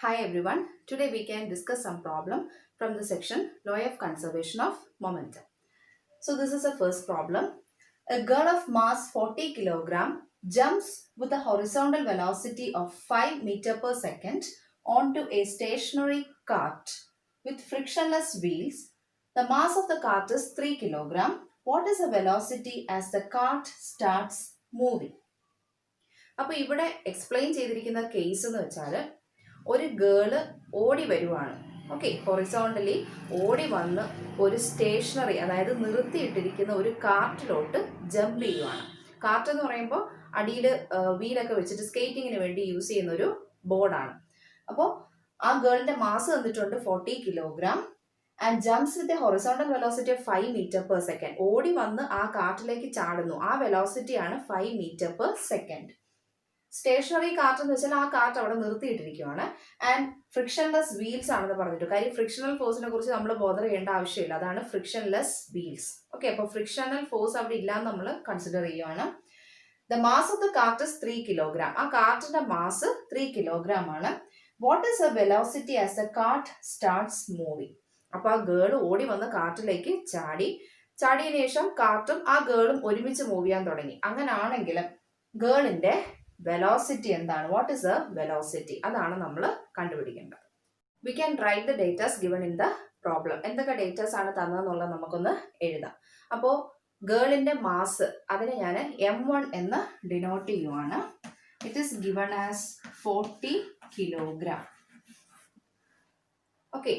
Hi everyone, today we can discuss some problem from the section Law of Conservation of Momentum. So this is the first problem. A girl of mass 40 kilogram jumps with a horizontal velocity of 5 meter per second onto a stationary cart with frictionless wheels. The mass of the cart is 3 kilogram. What is the velocity as the cart starts moving? അപ്പോൾ ഇവിടെ explain ചെയ്തിരിക്കുന്ന case എന്ന് വെച്ചാൽ ഒരു girl ഓടി വരുവാണ്. Okay, horizontally ഓടി വന്ന് ഒരു സ്റ്റേഷനറി, അതായത് നിർത്തിയിട്ടിരിക്കുന്ന ഒരു കാർട്ടിലോട്ട് ജമ്പ് ചെയ്യുവാണ്. കാർട്ട് എന്ന് പറയുമ്പോൾ അടിയിൽ വീലൊക്കെ വെച്ചിട്ട് സ്കേറ്റിങ്ങിന് വേണ്ടി യൂസ് ചെയ്യുന്ന ഒരു ബോർഡാണ്. അപ്പോൾ ആ ഗേളിന്റെ മാസ് തന്നിട്ടുണ്ട് 40 kilogram and jumps with a horizontal velocity of 5 metre per second. ഓടി വന്ന് ആ കാർട്ടിലേക്ക് ചാടുന്നു. ആ വെലോസിറ്റിയാണ് 5 metre per second. Stationary cart എന്ന് വെച്ചാൽ ആ കാർട്ട് അവിടെ നിർത്തിയിട്ടിരിക്കുകയാണ്. ആൻഡ് ഫ്രിക്ഷൻലെസ് വീൽസ് ആണെന്ന് പറഞ്ഞിട്ട്, കാര്യം ഫ്രിക്ഷണൽ ഫോഴ്സിനെ കുറിച്ച് നമ്മൾ ബോധർ ചെയ്യേണ്ട ആവശ്യമില്ല. അതാണ് ഫ്രിക്ഷൻലെസ് വീൽസ്. ഓക്കെ, അപ്പോൾ ഫ്രിക്ഷണൽ ഫോഴ്സ് അവിടെ ഇല്ലാന്ന് നമ്മൾ കൺസിഡർ ചെയ്യുകയാണ്. The mass of the cart is 3 kilogram. ആ കാർട്ടിന്റെ മാസ് 3 കിലോഗ്രാം ആണ്. What is the velocity as the cart starts moving? അപ്പൊ ആ ഗേൾ ഓടി വന്ന് കാർട്ടിലേക്ക് ചാടിയതിനു ശേഷം കാർട്ടും ആ ഗേളും ഒരുമിച്ച് മൂവ് ചെയ്യാൻ തുടങ്ങി. അങ്ങനാണെങ്കിൽ ഗേളിന്റെ വെലോസിറ്റി എന്താണ്? What is the velocity? അതാണ് നമ്മൾ കണ്ടുപിടിക്കേണ്ടത്. V can write the datas given in the problem. എന്തൊക്കെ ഡേറ്റാസ് ആണ് തന്നതെന്നുള്ളത് നമുക്കൊന്ന് എഴുതാം. അപ്പോൾ ഗേളിന്റെ മാസ് അതിനെ ഞാൻ M1 എന്ന് ഡിനോട്ട് ചെയ്യുവാണ്. It is given as 40 kilogram. Okay,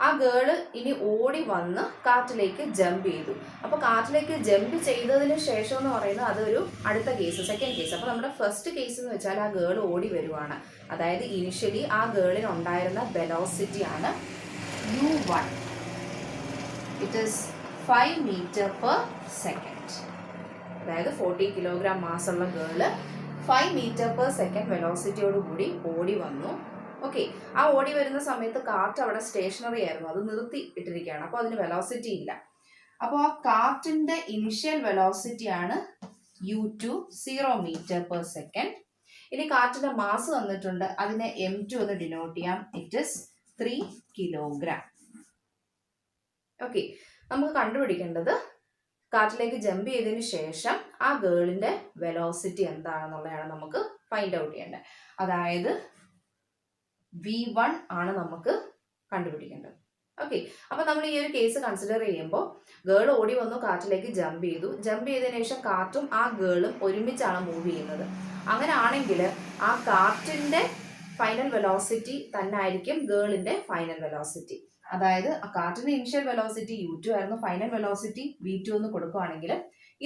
ആ ഗേള് ഇനി ഓടി വന്ന് കാറ്റിലേക്ക് ജമ്പ് ചെയ്തു. അപ്പോൾ കാറ്റിലേക്ക് ജമ്പ് ചെയ്തതിന് ശേഷം എന്ന് പറയുന്നത് അതൊരു അടുത്ത കേസ്, സെക്കൻഡ് കേസ്. അപ്പോൾ നമ്മുടെ ഫസ്റ്റ് കേസ് എന്ന് വെച്ചാൽ ആ ഗേൾ ഓടി വരുവാണ്. അതായത് ഇനിഷ്യലി ആ ഗേളിന് ഉണ്ടായിരുന്ന വെലോസിറ്റി ആണ് U1. It is 5 metre per second. അതായത് 40 കിലോഗ്രാം മാസുള്ള ഗേള് 5 മീറ്റർ പെർ സെക്കൻഡ് വെലോസിറ്റിയോട് കൂടി ഓടി വന്നു. ഓക്കെ, ആ ഓടി വരുന്ന സമയത്ത് കാർട്ട് അവിടെ സ്റ്റേഷനറി ആയിരുന്നു, അത് നിർത്തി ഇട്ടിരിക്കുകയാണ്. അപ്പോൾ അതിന് വെലോസിറ്റി ഇല്ല. അപ്പോൾ ആ കാർട്ടിന്റെ ഇനിഷ്യൽ വെലോസിറ്റി ആണ് U2, 0 മീറ്റർ പെർ സെക്കൻഡ്. ഇനി കാർട്ടിന്റെ മാസ് തന്നിട്ടുണ്ട്, അതിനെ M2 എന്ന് ഡിനോട്ട് ചെയ്യാം. It is 3 kilogram. ഓക്കെ, നമുക്ക് കണ്ടുപിടിക്കേണ്ടത് കാർട്ടിലേക്ക് ജമ്പ് ചെയ്തതിന് ശേഷം ആ ഗേളിന്റെ വെലോസിറ്റി എന്താണെന്നുള്ളതാണ് നമുക്ക് ഫൈൻഡ് ഔട്ട് ചെയ്യേണ്ടത്. അതായത് V1 ആണ് നമുക്ക് കണ്ടുപിടിക്കേണ്ടത്. ഓക്കെ, അപ്പൊ നമ്മൾ ഈ ഒരു കേസ് കൺസിഡർ ചെയ്യുമ്പോൾ ഗേൾ ഓടി വന്നു, കാർട്ടിലേക്ക് ജമ്പ് ചെയ്തതിനു ശേഷം കാർട്ടും ആ ഗേളും ഒരുമിച്ചാണ് മൂവ് ചെയ്യുന്നത്. അങ്ങനെ ആണെങ്കിൽ ആ കാർട്ടിന്റെ ഫൈനൽ വെലോസിറ്റി തന്നെ ആയിരിക്കും ഗേളിന്റെ ഫൈനൽ വെലോസിറ്റി. അതായത് ആ കാർട്ടിന്റെ ഇനിഷ്യൽ വെലോസിറ്റി U2 ആയിരുന്നു, ഫൈനൽ വെലോസിറ്റി V2 എന്ന് കൊടുക്കുകയാണെങ്കിൽ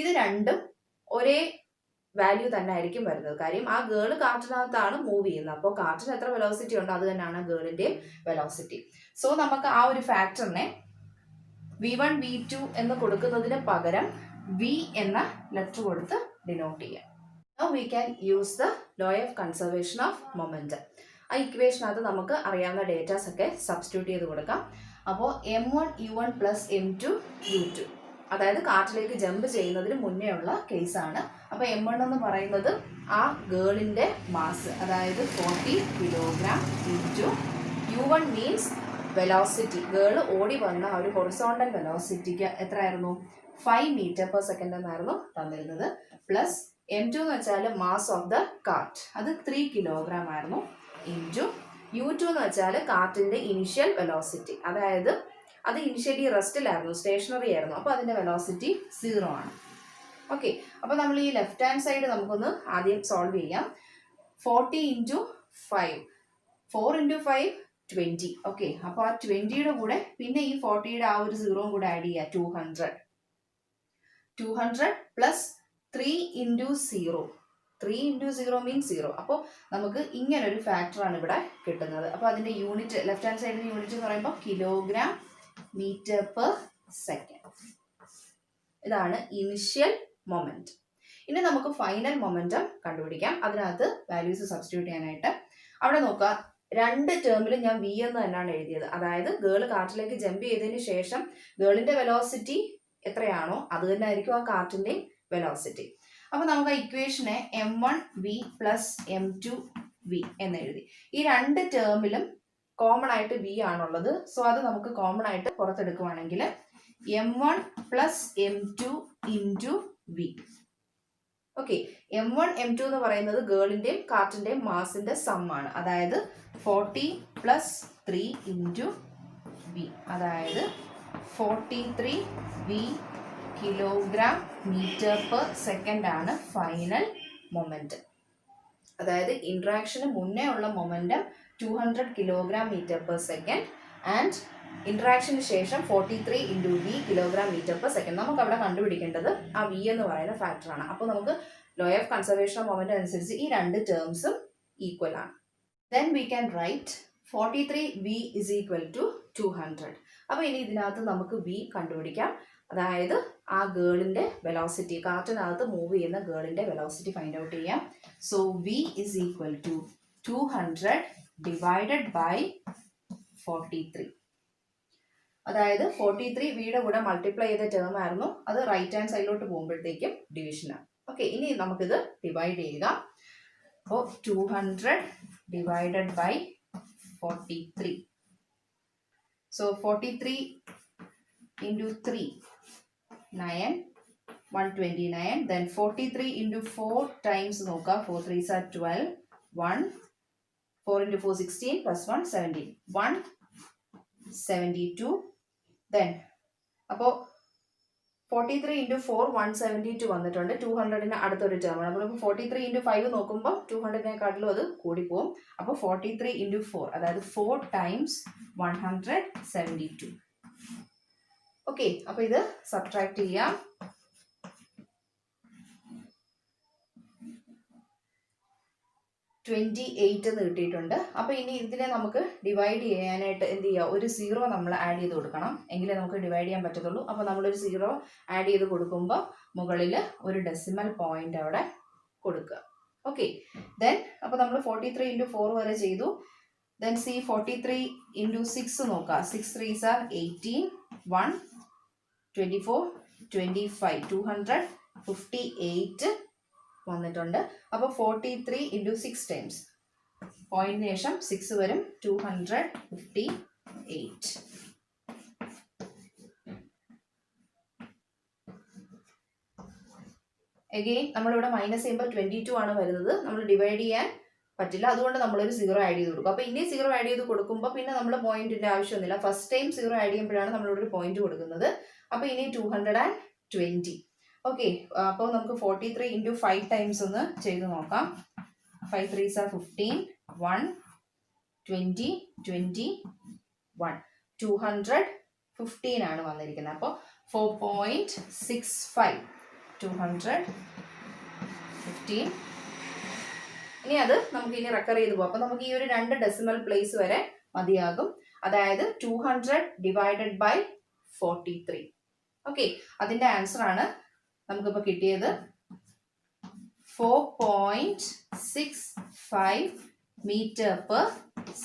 ഇത് രണ്ടും ഒരേ വാല്യൂ തന്നെ ആയിരിക്കും വരുന്നത്. കാര്യം ആ ഗേള് കാർട്ടിനകത്താണ് മൂവ് ചെയ്യുന്നത്. അപ്പോൾ കാർട്ടിന് എത്ര വെലോസിറ്റി ഉണ്ടോ അത് തന്നെയാണ് ഗേളിന്റെ വെലോസിറ്റി. സോ നമുക്ക് ആ ഒരു ഫാക്ടറിനെ V1 V2 എന്ന് കൊടുക്കുന്നതിന് പകരം V എന്ന ലെറ്റർ കൊടുത്ത് ഡിനോട്ട് ചെയ്യാം. Now we can use the law of conservation of momentum. ആ ഇക്വേഷനകത്ത് നമുക്ക് അറിയാവുന്ന ഡേറ്റാസ് ഒക്കെ സബ്സ്റ്റിറ്റ്യൂട്ട് ചെയ്ത് കൊടുക്കാം. അപ്പോൾ M1 U1 plus M2 U2, അതായത് കാർട്ടിലേക്ക് ജമ്പ് ചെയ്യുന്നതിന് മുന്നേ ഉള്ള കേസാണ്. അപ്പോൾ M1 എന്ന് പറയുന്നത് ആ ഗേളിന്റെ മാസ്, അതായത് 40 kilogram into U1 means velocity. Girl ഓടി വന്ന ആ ഒരു ഹൊറിസോണ്ടൽ വെലോസിറ്റിക്ക് എത്രയായിരുന്നു? 5 മീറ്റർ പെർ സെക്കൻഡ് എന്നായിരുന്നു തന്നിരുന്നത്. പ്ലസ് M2 എന്ന് വെച്ചാൽ മാസ് ഓഫ് ദ കാർട്ട്, അത് 3 കിലോഗ്രാം ആയിരുന്നു. ഇൻറ്റു U2 എന്ന് വെച്ചാൽ കാർട്ടിന്റെ ഇനിഷ്യൽ വെലോസിറ്റി, അതായത് അത് ഇനിഷ്യലി റെസ്റ്റിലായിരുന്നു, സ്റ്റേഷനറി ആയിരുന്നു. അപ്പോൾ അതിന്റെ വെലോസിറ്റി 0 ആണ്. ഓക്കെ, അപ്പോൾ നമ്മൾ ഈ ലെഫ്റ്റ് ഹാൻഡ് സൈഡ് നമുക്കൊന്ന് ആദ്യം സോൾവ് ചെയ്യാം. 40 ഇൻറ്റു 5, 4 ഇൻറ്റു 5 20. ഓക്കെ, അപ്പോൾ ആ 20യുടെ കൂടെ പിന്നെ ഈ 40യുടെ ആ ഒരു 0 കൂടെ ആഡ് ചെയ്യുക, 200 പ്ലസ് 3 ഇൻറ്റു 0. 3 into 0 means 0. അപ്പോൾ നമുക്ക് ഇങ്ങനൊരു ഫാക്ടറാണ് ഇവിടെ കിട്ടുന്നത്. അപ്പോൾ അതിന്റെ യൂണിറ്റ്, ലെഫ്റ്റ് ഹാൻഡ് സൈഡിന്റെ യൂണിറ്റ് എന്ന് പറയുമ്പോൾ കിലോഗ്രാം മീറ്റർ പെർ സെക്കൻഡ്. ഇതാണ് ഇനിഷ്യൽ മൊമെന്റ്. ഇനി നമുക്ക് ഫൈനൽ മൊമെന്റം കണ്ടുപിടിക്കാം. അതിനകത്ത് വാല്യൂസ് സബ്സ്റ്റിറ്റ്യൂട്ട് ചെയ്യാനായിട്ട് അവിടെ നോക്കുക, രണ്ട് ടേമിലും ഞാൻ V എന്ന് തന്നെയാണ് എഴുതിയത്. അതായത് ഗേള് കാർട്ടിലേക്ക് ജമ്പ് ചെയ്തതിന് ശേഷം ഗേളിന്റെ വെലോസിറ്റി എത്രയാണോ അത് തന്നെ ആയിരിക്കും ആ കാർട്ടിന്റെ വെലോസിറ്റി. അപ്പൊ നമുക്ക് ആ ഇക്വേഷനെ M1 V plus M2 V എന്ന് എഴുതി. ഈ രണ്ട് ടേമിലും കോമൺ ആയിട്ട് വി ആണുള്ളത്. സോ അത് നമുക്ക് കോമൺ ആയിട്ട് പുറത്തെടുക്കുവാണെങ്കിൽ m1 plus m2 into V. Okay, m1 m2 എന്ന് പറയുന്നത് ഗേളിന്റെയും കാർട്ടിന്റെയും മാസിന്റെ സം ആണ്. അതായത് 40 പ്ലസ് 3 ഇൻറ്റു വി, അതായത് 43 v kilogram metre per second ആണ് ഫൈനൽ മൊമെന്റ്. അതായത് ഇന്ററാക്ഷന് മുന്നേ ഉള്ള momentum 200 kilogram metre per second and ഇന്ററാക്ഷന് ശേഷം 43 into v kilogram metre per second. നമുക്ക് അവിടെ കണ്ടുപിടിക്കേണ്ടത് ആ വി എന്ന് പറയുന്ന ഫാക്ടറാണ്. അപ്പോൾ നമുക്ക് law of conservation of moment അനുസരിച്ച് ഈ രണ്ട് ടേംസും ഈക്വൽ ആണ്. Then we can write 43 V is equal to 200. അപ്പോൾ ഇനി ഇതിനകത്ത് നമുക്ക് വി കണ്ടുപിടിക്കാം. അതായത് ആ ഗേളിന്റെ വെലോസിറ്റി, കാറ്റിനകത്ത് മൂവ് ചെയ്യുന്ന ഗേളിന്റെ വെലോസിറ്റി ഫൈൻഡ് ഔട്ട് ചെയ്യാം. So V is equal to 200 divided by 43. അതായത് 43 വിയുടെ കൂടെ മൾട്ടിപ്ലൈ ചെയ്ത ടേം ആയിരുന്നു. അത് റൈറ്റ് ഹാൻഡ് സൈഡിലോട്ട് പോകുമ്പോഴത്തേക്കും ഡിവിഷനാണ്. ഓക്കെ, ഇനി നമുക്കിത് ഡിവൈഡ് ചെയ്യുക. അപ്പോൾ 200 divided by 43. So 43 into 3 9 129. Then 43 into 4 times നോക്കുക. 4 3s are 12. 1 4 into 4 16 plus 1 17. 172. Then അപ്പോൾ 43 ഇൻറ്റു 4 172 വന്നിട്ടുണ്ട്. 200ന് അടുത്തൊരു ടേം ആണ്. അപ്പോൾ 43 ഇൻറ്റു 5 നോക്കുമ്പോൾ 200-നെക്കാട്ടിലും അത് കൂടിപ്പോവും. അപ്പോൾ 43 ഇൻറ്റു 4, അതായത് 4 ടൈംസ് 172. ഓക്കെ, അപ്പോൾ ഇത് സബ്ട്രാക്ട് ചെയ്യാം. 28 എന്ന് കിട്ടിയിട്ടുണ്ട്. അപ്പോൾ ഇനി ഇതിനെ നമുക്ക് ഡിവൈഡ് ചെയ്യാനായിട്ട് എന്ത് ചെയ്യുക, ഒരു 0 നമ്മൾ ആഡ് ചെയ്ത് കൊടുക്കണം, എങ്കിലേ നമുക്ക് ഡിവൈഡ് ചെയ്യാൻ പറ്റത്തുള്ളൂ. അപ്പോൾ നമ്മളൊരു 0 ആഡ് ചെയ്ത് കൊടുക്കുമ്പോൾ മുകളിൽ ഒരു ഡെസിമൽ പോയിന്റ് അവിടെ കൊടുക്കുക. ഓക്കെ, ദെൻ അപ്പോൾ നമ്മൾ 43 ഇൻറ്റു 4 വരെ ചെയ്തു. ദെൻ 43 ഇൻറ്റു 6 നോക്കുക. 6 3s are 18. 1 24 25 258 വന്നിട്ടുണ്ട്. അപ്പോൾ 43 ഇൻറ്റു 6 ടൈംസ് പോയിന്റിന് ശേഷം 6 വരും. 258. അഗെയിൻ നമ്മളിവിടെ മൈനസ് ചെയ്യുമ്പോൾ 22 ആണ് വരുന്നത്. നമ്മൾ ഡിവൈഡ് ചെയ്യാൻ പറ്റില്ല, അതുകൊണ്ട് നമ്മളൊരു 0 ആഡ് ചെയ്ത് കൊടുക്കും. അപ്പോൾ ഇനി 0 ആഡ് ചെയ്ത് കൊടുക്കുമ്പോൾ പിന്നെ നമ്മൾ പോയിന്റിന്റെ ആവശ്യമൊന്നുമില്ല. ഫസ്റ്റ് ടൈം 0 ആഡ് ചെയ്യുമ്പോഴാണ് നമ്മളിവിടെ ഒരു പോയിന്റ് കൊടുക്കുന്നത്. അപ്പോൾ ഇനി 220. ഓക്കെ, അപ്പോൾ നമുക്ക് 43 ഇൻറ്റു 5 ടൈംസ് ഒന്ന് ചെയ്ത് നോക്കാം. 5 3s are 15. 1 20 21 215 ആണ് വന്നിരിക്കുന്നത്. അപ്പോൾ 4.65 215. ഇനി അത് നമുക്ക് ഇനി റെക്കർ ചെയ്ത് പോകാം. അപ്പോൾ നമുക്ക് ഈ ഒരു 2 ഡെസിമൽ പ്ലേസ് വരെ മതിയാകും. അതായത് 200 ഡിവൈഡഡ് ബൈ 43. ഓക്കെ, അതിൻ്റെ ആൻസർ ആണ് നമുക്കിപ്പോൾ കിട്ടിയത് 4.65 മീറ്റർ പെർ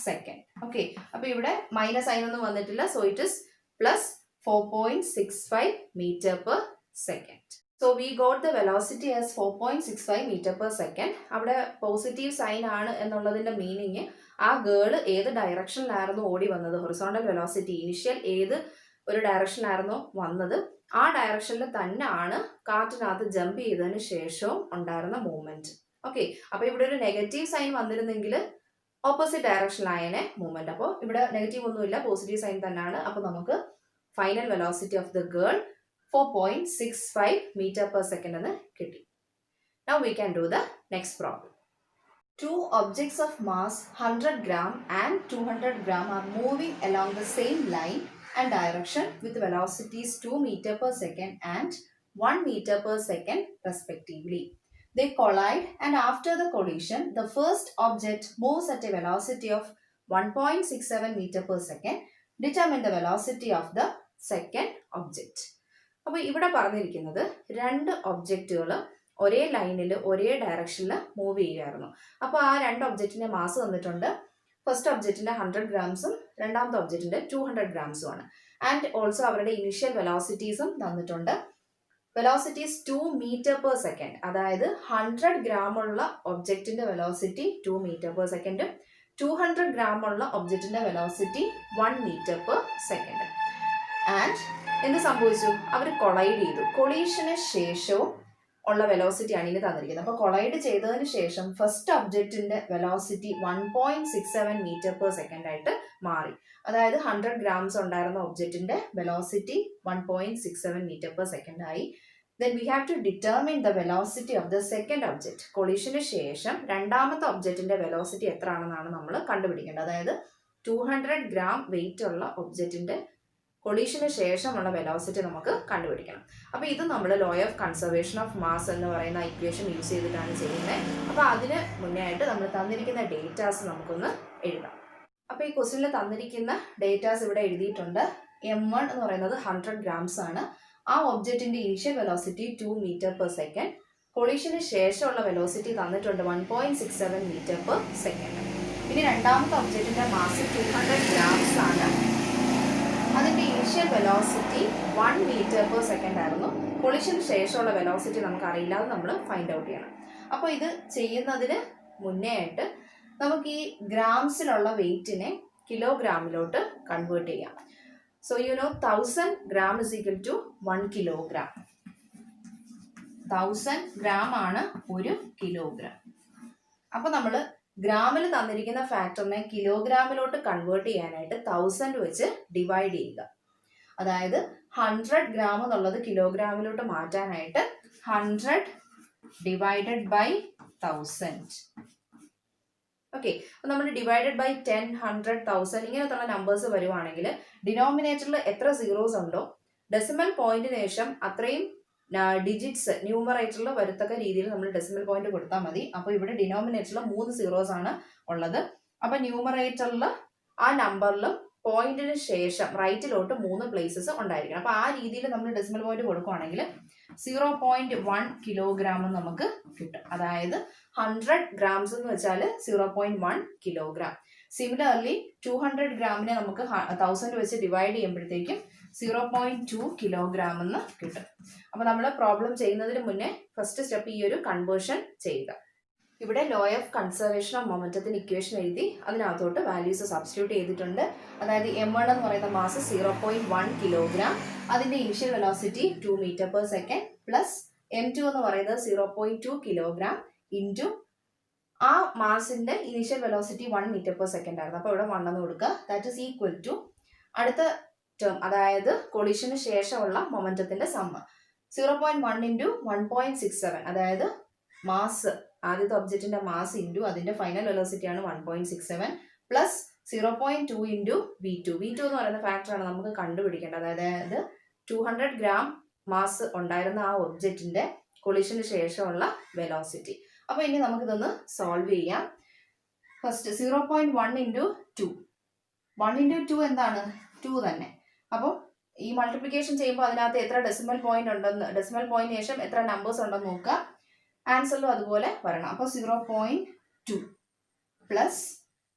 സെക്കൻഡ്. ഓക്കെ, അപ്പോൾ ഇവിടെ മൈനസ് സൈനൊന്നും വന്നിട്ടില്ല. So it is plus 4.65 metre per second. So we got the velocity as 4.65 metre per second. അവിടെ പോസിറ്റീവ് സൈൻ ആണ് എന്നുള്ളതിന്റെ മീനിങ് ആ ഗേള് ഏത് ഡയറക്ഷനിലായിരുന്നു ഓടി വന്നത്, ഹൊറിസോണ്ടൽ വെലോസിറ്റി ഇനിഷ്യൽ ഏത് ഒരു ഡയറക്ഷനിലായിരുന്നോ വന്നത് ആ ഡയറക്ഷനിൽ തന്നെയാണ് കാറ്റിനകത്ത് ജമ്പ് ചെയ്തതിന് ശേഷവും ഉണ്ടായിരുന്ന മൂവ്മെന്റ്. ഓക്കെ, അപ്പോൾ ഇവിടെ ഒരു നെഗറ്റീവ് സൈൻ വന്നിരുന്നെങ്കിൽ ഓപ്പോസിറ്റ് ഡയറക്ഷനിലായനെ മൂവ്മെന്റ്. അപ്പോൾ ഇവിടെ നെഗറ്റീവ് ഒന്നുമില്ല, പോസിറ്റീവ് സൈൻ തന്നെയാണ്. അപ്പോൾ നമുക്ക് final velocity of the girl 4.65 meter per second എന്ന് കിട്ടി. Now we can do the next problem. Two objects of mass 100 gram and 200 gram are moving along the same line and direction with velocities 2 meter per second and 1 meter per second respectively. They collide, and after the collision, the first object moves at a velocity of 1.67 meter per second. Determine the velocity of the second object. അപ്പോൾ ഇവിടെ പറഞ്ഞിരിക്കുന്നത് 2 ഒബ്ജക്റ്റുകൾ ഒരേ ലൈനിൽ ഒരേ ഡയറക്ഷനിൽ move ചെയ്യുകയായിരുന്നു. അപ്പോൾ ആ 2 ഒബ്ജക്റ്റിന്റെ മാസ് തന്നിട്ടുണ്ട്. ഫസ്റ്റ് ഒബ്ജക്റ്റിന്റെ 100 ഗ്രാംസും രണ്ടാമത്തെ ഒബ്ജക്റ്റിന്റെ 200 ഗ്രാംസും ആണ്. ആൻഡ് ഓൾസോ അവരുടെ ഇനിഷ്യൽ വെലോസിറ്റീസും തന്നിട്ടുണ്ട്. Velocity is 2 metre per second. അതായത് 100 ഗ്രാം ഉള്ള ഒബ്ജക്റ്റിന്റെ velocity 2 metre per second, 200 gram ഉള്ള ഒബ്ജക്റ്റിന്റെ velocity 1 metre per second. And എന്ത് സംഭവിച്ചു? അവർ കൊളൈഡ് ചെയ്തു. കൊളീഷന് ശേഷവും ഉള്ള വെലോസിറ്റി ആണ് ഇനി തന്നിരിക്കുന്നത്. അപ്പോൾ കൊളൈഡ് ചെയ്തതിന് ശേഷം ഫസ്റ്റ് ഒബ്ജക്റ്റിന്റെ വെലോസിറ്റി 1.67 മീറ്റർ പെർ സെക്കൻഡ് ആയിട്ട് മാറി. അതായത് 100 ഗ്രാംസ് ഉണ്ടായിരുന്ന ഒബ്ജക്റ്റിന്റെ വെലോസിറ്റി 1.67 മീറ്റർ പെർ സെക്കൻഡ് ആയി. Then we have to determine the velocity of the second object. കൊളീഷന് ശേഷം രണ്ടാമത്തെ ഒബ്ജക്റ്റിന്റെ വെലോസിറ്റി എത്ര ആണെന്നാണ് നമ്മൾ കണ്ടുപിടിക്കേണ്ടത്. അതായത് 200 ഗ്രാം വെയിറ്റ് ഉള്ള ഒബ്ജക്റ്റിന്റെ കൊളീഷന് ശേഷമുള്ള വെലോസിറ്റി നമുക്ക് കണ്ടുപിടിക്കണം. അപ്പോൾ ഇത് നമ്മൾ law of conservation of mass എന്ന് പറയുന്ന ഇക്വേഷൻ യൂസ് ചെയ്തിട്ടാണ് ചെയ്യുന്നത്. അപ്പോൾ അതിന് മുന്നേ ആയിട്ട് നമ്മൾ തന്നിരിക്കുന്ന ഡേറ്റാസ് നമുക്കൊന്ന് എഴുതാം. അപ്പോൾ ഈ ക്വസ്റ്റ്യനിൽ തന്നിരിക്കുന്ന ഡേറ്റാസ് ഇവിടെ എഴുതിയിട്ടുണ്ട്. M1 എന്ന് പറയുന്നത് 100 ഗ്രാംസ് ആണ്. ആ ഒബ്ജക്റ്റിന്റെ initial velocity 2 metre per second. കൊളീഷന് ശേഷമുള്ള വെലോസിറ്റി തന്നിട്ടുണ്ട് 1.67 മീറ്റർ പെർ സെക്കൻഡ്. ഇനി രണ്ടാമത്തെ ഒബ്ജക്റ്റിന്റെ മാസ് 200 ഗ്രാംസ് ആണ്. അതിന്റെ initial velocity 1 metre per second ആയിരുന്നു. കൊളീഷന് ശേഷമുള്ള വെലോസിറ്റി നമുക്കറിയില്ല, അത് നമ്മൾ ഫൈൻഡ് ഔട്ട് ചെയ്യണം. അപ്പോൾ ഇത് ചെയ്യുന്നതിന് മുന്നേ ആയിട്ട് നമുക്ക് ഈ ഗ്രാംസിലുള്ള വെയിറ്റിനെ കിലോഗ്രാമിലോട്ട് കൺവേർട്ട് ചെയ്യാം. So you know 1000 gram is equal to 1 kilogram. 1000 gram ആണ് 1 കിലോഗ്രാം. അപ്പോൾ നമ്മൾ ഗ്രാമിൽ തന്നിരിക്കുന്ന ഫാക്ടറിനെ കിലോഗ്രാമിലോട്ട് കൺവേർട്ട് ചെയ്യാനായിട്ട് 1000 വെച്ച് ഡിവൈഡ് ചെയ്യുക. അതായത് 100 ഗ്രാം എന്നുള്ളത് കിലോഗ്രാമിലോട്ട് മാറ്റാനായിട്ട് 100 ഡിവൈഡഡ് ബൈ 1000. ഓക്കെ, അപ്പോൾ നമ്മൾ ഡിവൈഡഡ് ബൈ 10, 100, 1000 ഇങ്ങനത്തുള്ള നമ്പേഴ്സ് വരുവാണെങ്കിൽ ഡിനോമിനേറ്ററിൽ എത്ര സീറോസ് ഉണ്ടോ ഡെസിമൽ പോയിന്റിന് ശേഷം അത്രയും ഡിജിറ്റ്സ് ന്യൂമറേറ്ററിൽ വരത്തക്ക രീതിയിൽ നമ്മൾ ഡെസിമൽ പോയിന്റ് കൊടുത്താൽ മതി. അപ്പോൾ ഇവിടെ ഡിനോമിനേറ്ററിൽ 3 സീറോസ് ആണ് ഉള്ളത്. അപ്പോൾ ന്യൂമറേറ്ററിൽ ആ നമ്പറിലും പോയിന്റിന് ശേഷം റൈറ്റിലോട്ട് 3 പ്ലേസസ് ഉണ്ടായിരിക്കണം. അപ്പോൾ ആ രീതിയിൽ നമ്മൾ ഡെസിമൽ പോയിന്റ് കൊടുക്കുകയാണെങ്കിൽ 0.1 കിലോഗ്രാം നമുക്ക് കിട്ടും. അതായത് 100 ഗ്രാംസ് എന്ന് വെച്ചാൽ 0.1 കിലോഗ്രാം. സിമിലർലി 200 ഗ്രാമിനെ നമുക്ക് 1000 വെച്ച് ഡിവൈഡ് ചെയ്യുമ്പോഴത്തേക്കും 0.2 കിലോഗ്രാം എന്ന് കിട്ടും. അപ്പോൾ നമ്മൾ പ്രോബ്ലം ചെയ്യുന്നതിന് മുന്നേ ഫസ്റ്റ് സ്റ്റെപ്പ് ഈ ഒരു കൺവേർഷൻ ചെയ്യുക. ഇവിടെ ലോ ഓഫ് കൺസർവേഷൻ ഓഫ് മൊമെന്റത്തിന് ഇക്വേഷൻ എഴുതി അതിനകത്തോട്ട് വാല്യൂസ് സബ്സ്റ്റിറ്റ്യൂട്ട് ചെയ്തിട്ടുണ്ട്. അതായത് M1 എന്ന് പറയുന്ന മാസ് 0.1 കിലോഗ്രാം, അതിന്റെ initial velocity 2 metre per second, plus M2 എന്ന് പറയുന്നത് 0.2 കിലോഗ്രാം ഇൻറ്റു ആ മാസിന്റെ initial velocity 1 metre per second ആയിരുന്നു. അപ്പോൾ ഇവിടെ 1 എന്ന് കൊടുക്കുക. ദാറ്റ് ഈസ് ഈക്വൽ ടു അടുത്ത ടേം, അതായത് കൊളീഷന് ശേഷമുള്ള മൊമെന്റത്തിന്റെ സമ്മ് 0.1 ഇൻറ്റു 1.67, അതായത് മാസ് ആദ്യത്തെ ഒബ്ജക്റ്റിന്റെ മാസ് ഇൻറ്റു അതിന്റെ ഫൈനൽ വെലോസിറ്റി ആണ് 1.67, പ്ലസ് 0.2 ഇൻറ്റു V2. V2 എന്ന് പറയുന്ന ഫാക്ടറാണ് നമുക്ക് കണ്ടുപിടിക്കേണ്ടത്. അതായത് 200 ഗ്രാം മാസ് ഉണ്ടായിരുന്ന ആ ഒബ്ജക്റ്റിന്റെ കൊളീഷന് ശേഷമുള്ള വെലോസിറ്റി. അപ്പോൾ ഇനി നമുക്കിതൊന്ന് സോൾവ് ചെയ്യാം. ഫസ്റ്റ് 0.1 ഇൻറ്റു 2, 1 ഇൻറ്റു 2 എന്താണ്? 2 തന്നെ. അപ്പോൾ ഈ മൾട്ടിപ്ലിക്കേഷൻ ചെയ്യുമ്പോൾ അതിനകത്ത് എത്ര ഡെസിമൽ പോയിന്റ് ഉണ്ടെന്ന്, ഡെസിമൽ പോയിന്റിന് ശേഷം എത്ര നമ്പേഴ്സ് ഉണ്ടെന്ന് നോക്കുക. ആൻസറിലും അതുപോലെ വരണം. അപ്പോൾ 0.2 plus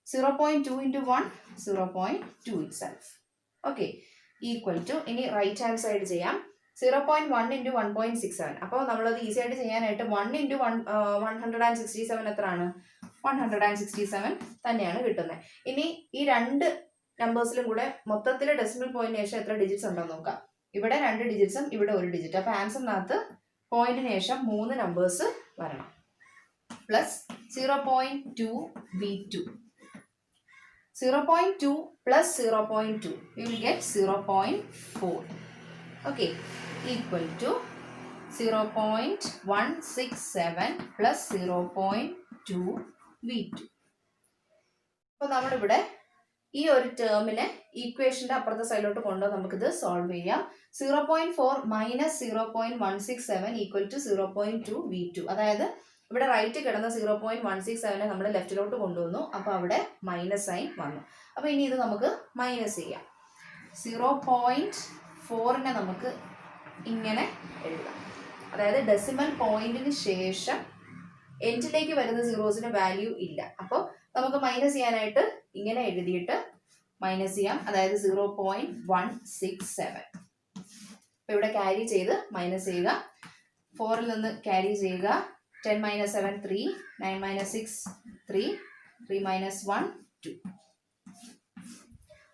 0.2 into 1, 0.2 itself. Okay, equal to, ഇനി റൈറ്റ് ഹാൻഡ് സൈഡ് ചെയ്യാം. 0.1 ഇൻറ്റു 1.67. അപ്പോൾ നമ്മളത് ഈസി ആയിട്ട് ചെയ്യാനായിട്ട് 1 ഇൻറ്റു 167 എത്രയാണ്? 167 തന്നെയാണ് കിട്ടുന്നത്. ഇനി ഈ രണ്ട് നമ്പേഴ്സിലും കൂടെ മൊത്തത്തിൽ ഡെസിമൽ പോയിന്റിന് ശേഷം എത്ര ഡിജിറ്റ്സ് ഉണ്ടോ നോക്കാം. ഇവിടെ 2 ഡിജിറ്റ്സും ഇവിടെ 1 ഡിജിറ്റ്. അപ്പോൾ ആൻസറിനകത്ത് പോയിന്റിന് ശേഷം 3 നമ്പേഴ്സ് വരണം. Plus 0.2 V2. 0.2 plus 0.2, you will get 0.4. Okay, equal to 0.167 plus 0.2 V2. അപ്പോൾ നമ്മളിവിടെ ഈ ഒരു ടേമിനെ ഈക്വേഷന്റെ അപ്പുറത്തെ സൈഡിലോട്ട് കൊണ്ടുവന്ന് നമുക്കിത് സോൾവ് ചെയ്യാം. 0.4 മൈനസ് 0.167 ഈക്വൽ ടു 0.2 V2. അതായത് ഇവിടെ റൈറ്റ് കിടന്ന 0.167 നമ്മൾ ലെഫ്റ്റിലോട്ട് കൊണ്ടുവന്നു. അപ്പോൾ അവിടെ മൈനസ് സൈൻ വന്നു. അപ്പോൾ ഇനി ഇത് നമുക്ക് മൈനസ് ചെയ്യാം. 0.4നെ നമുക്ക് ഇങ്ങനെ എഴുതാം. അതായത് ഡെസിമൽ പോയിന്റിന് ശേഷം എൻഡിലേക്ക് വരുന്ന സീറോസിന് വാല്യൂ ഇല്ല. അപ്പോൾ നമുക്ക് മൈനസ് ചെയ്യാനായിട്ട് ഇങ്ങനെ എഴുതിയിട്ട് മൈനസ് ചെയ്യാം. അതായത് 0.167. അപ്പോൾ ഇവിടെ ക്യാരി ചെയ്ത് മൈനസ് ചെയ്യുക. 4ൽ നിന്ന് ക്യാരി ചെയ്യുക. 10 - 7 3, 9 - 6 3, 3 - 1 2,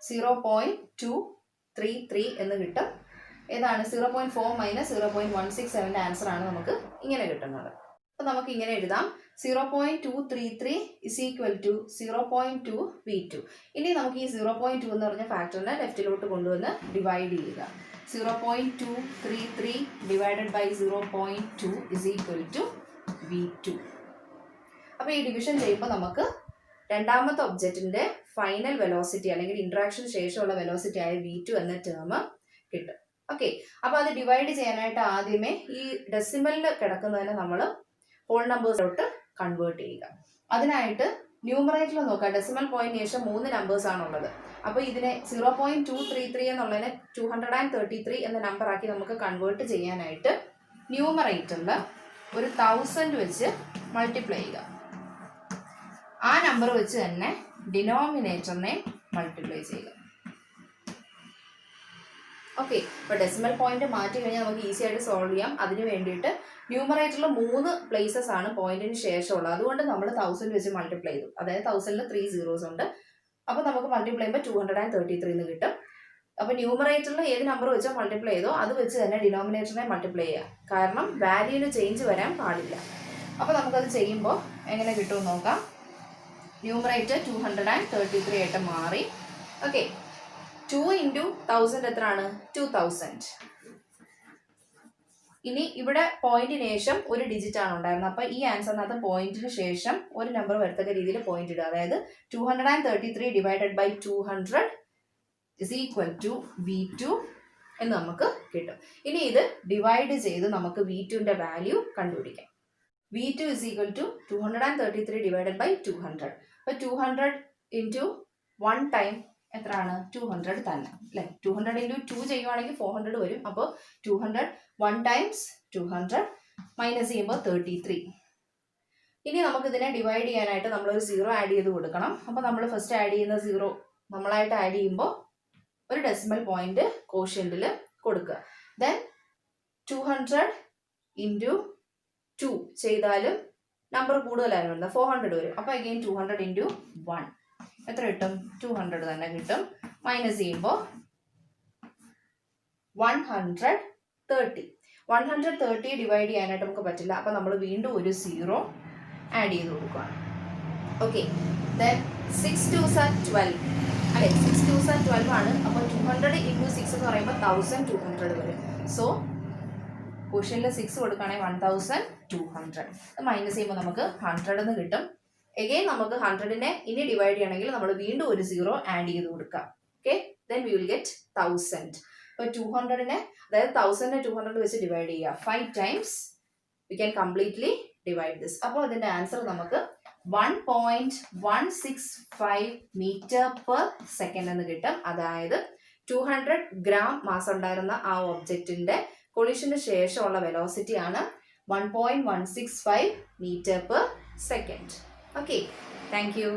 0.233 എന്ന് കിട്ടും. ഏതാണ് 0.4 - 0.167 ആൻസർ ആണ് നമുക്ക് ഇങ്ങനെ കിട്ടുന്നത്. അപ്പോൾ നമുക്ക് ഇങ്ങനെ എഴുതാം 0.233 is equal to 0.2 V2. ഇനി നമുക്ക് ഈ 0.2 എന്ന് പറഞ്ഞ ഫാക്ടറിനെ ലെഫ്റ്റിലോട്ട് കൊണ്ടുവന്ന് ഡിവൈഡ് ചെയ്യുക. 0.233 divided by 0.2 is equal to V2. അപ്പോൾ ഈ ഡിവിഷൻ ചെയ്യുമ്പോൾ നമുക്ക് രണ്ടാമത്തെ ഒബ്ജക്റ്റിന്റെ ഫൈനൽ വെലോസിറ്റി അല്ലെങ്കിൽ ഇന്ററാക്ഷൻ ശേഷമുള്ള വെലോസിറ്റി ആയ V2 എന്ന ടേം കിട്ടും. ഓക്കെ, അപ്പോൾ അത് ഡിവൈഡ് ചെയ്യാനായിട്ട് ആദ്യമേ ഈ ഡെസിമലിൽ കിടക്കുന്നതിനെ നമ്മൾ ഹോൾ നമ്പേഴ്സിലോട്ട് കൺവേർട്ട് ചെയ്യുക. അതിനായിട്ട് ന്യൂമറേറ്ററിൽ നോക്കുക. ഡെസിമൽ പോയിന്റ് ശേഷം 3 നമ്പേഴ്സ് ആണുള്ളത്. അപ്പോൾ ഇതിനെ 0.233 എന്നുള്ളതിനെ 233 എന്ന നമ്പർ ആക്കി നമുക്ക് കൺവേർട്ട് ചെയ്യാനായിട്ട് ന്യൂമറേറ്ററിൽ ഒരു 1000 വെച്ച് മൾട്ടിപ്ലൈ ചെയ്യുക. ആ നമ്പർ വെച്ച് തന്നെ ഡിനോമിനേറ്ററിനെ മൾട്ടിപ്ലൈ ചെയ്യുക. ഓക്കെ, ഇപ്പോൾ ഡെസിമൽ പോയിന്റ് മാറ്റി കഴിഞ്ഞാൽ നമുക്ക് ഈസി ആയിട്ട് സോൾവ് ചെയ്യാം. അതിന് വേണ്ടിയിട്ട് ന്യൂമറേറ്ററിൽ 3 പ്ലേസസ് ആണ് പോയിന്റിന് ശേഷമുള്ളത്. അതുകൊണ്ട് നമ്മൾ 1000 വെച്ച് മൾട്ടിപ്ലൈ ചെയ്തു. അതായത് 1000ൽ 3 zeros ഉണ്ട്. അപ്പോൾ നമുക്ക് മൾട്ടിപ്ലൈ ചെയ്യുമ്പോൾ 233 എന്ന് കിട്ടും. അപ്പോൾ ന്യൂമറേറ്ററിൽ ഏത് നമ്പർ വെച്ചോ മൾട്ടിപ്ലൈ ചെയ്തോ അത് വെച്ച് തന്നെ ഡിനോമിനേറ്ററിനെ മൾട്ടിപ്ലൈ ചെയ്യുക. കാരണം വാല്യൂവിന് ചേഞ്ച് വരാൻ പാടില്ല. അപ്പോൾ നമുക്കത് ചെയ്യുമ്പോൾ എങ്ങനെ കിട്ടുമെന്ന് നോക്കാം. ന്യൂമറേറ്റർ 233 ആയിട്ട് മാറി. ഓക്കെ, 2 × 1000 എത്രയാണ്? 2000. ഇനി ഇവിടെ പോയിന്റിന് ശേഷം ഒരു ഡിജിറ്റ് ആണ് ഉണ്ടായിരുന്നത്. അപ്പോൾ ഈ ആൻസറിനകത്ത് പോയിന്റിന് ശേഷം ഒരു നമ്പർ വരത്തക്ക രീതിയിൽ പോയിന്റ് ഇടുക. അതായത് 233 divided by 200 is equal to V2 എന്ന് നമുക്ക് കിട്ടും. ഇനി ഇത് ഡിവൈഡ് ചെയ്ത് നമുക്ക് V2ന്റെ വാല്യൂ കണ്ടുപിടിക്കാം. V2 is equal to 233 divided by 200. അപ്പോൾ 200 into 1 time എത്രയാണ്? 200 തന്നെ അല്ലേ? 200 into 2 ചെയ്യുവാണെങ്കിൽ 400 വരും. അപ്പോൾ 200 1 times 200 മൈനസ് ചെയ്യുമ്പോൾ 33. ഇനി നമുക്ക് ഇതിനെ ഡിവൈഡ് ചെയ്യാനായിട്ട് നമ്മളൊരു 0 ആഡ് ചെയ്ത് കൊടുക്കണം. അപ്പോൾ നമ്മൾ ഫസ്റ്റ് ആഡ് ചെയ്യുന്ന 0 നമ്മളായിട്ട് ആഡ് ചെയ്യുമ്പോൾ ഒരു ഡെസിമൽ പോയിന്റ് കോഷ്യന്റിൽ കൊടുക്കുക. ദെൻ 200 into 2 ചെയ്താലും നമ്പർ കൂടുതലായിരുന്നു വരുന്നത് 400 വരും. അപ്പോൾ അഗെയിൻ 200 into 1 എത്ര കിട്ടും? 200 തന്നെ കിട്ടും. മൈനസ് ചെയ്യുമ്പോൾ 130 ഡിവൈഡ് ചെയ്യാനായിട്ട് നമുക്ക് പറ്റില്ല. അപ്പോൾ നമ്മൾ വീണ്ടും ഒരു 0 ആഡ് ചെയ്ത് കൊടുക്കുകയാണ്. ഓക്കെ, ദെൻ 6 2s are 12 അല്ലെ? 6 2s are 12 ആണ്. അപ്പോൾ 200 into 6 എന്ന് പറയുമ്പോൾ 1200 വരും. സോ ക്വസ്റ്റ്യനിൽ 6 കൊടുക്കുകയാണെങ്കിൽ 1200. മൈനസ് ചെയ്യുമ്പോൾ നമുക്ക് 100 എന്ന് കിട്ടും. എഗെയിൻ നമുക്ക് 100നെ ഇനി ഡിവൈഡ് ചെയ്യണമെങ്കിൽ നമ്മൾ വീണ്ടും ഒരു 0 ആഡ് ചെയ്ത് കൊടുക്കാം. Okay, then we will get 1000. അപ്പോൾ 200നെ അതായത് 1000നെ 200 വെച്ച് ഡിവൈഡ് ചെയ്യുക. 5 times we can completely divide this. അപ്പോൾ അതിൻ്റെ ആൻസർ നമുക്ക് 1.165 meter per second എന്ന് കിട്ടും. അതായത് 200 gram മാസ് ഉണ്ടായിരുന്ന ആ ഒബ്ജക്റ്റിന്റെ കൊളിഷന് ശേഷമുള്ള വെലോസിറ്റി ആണ് 1.165 meter per second. Okay, thank you.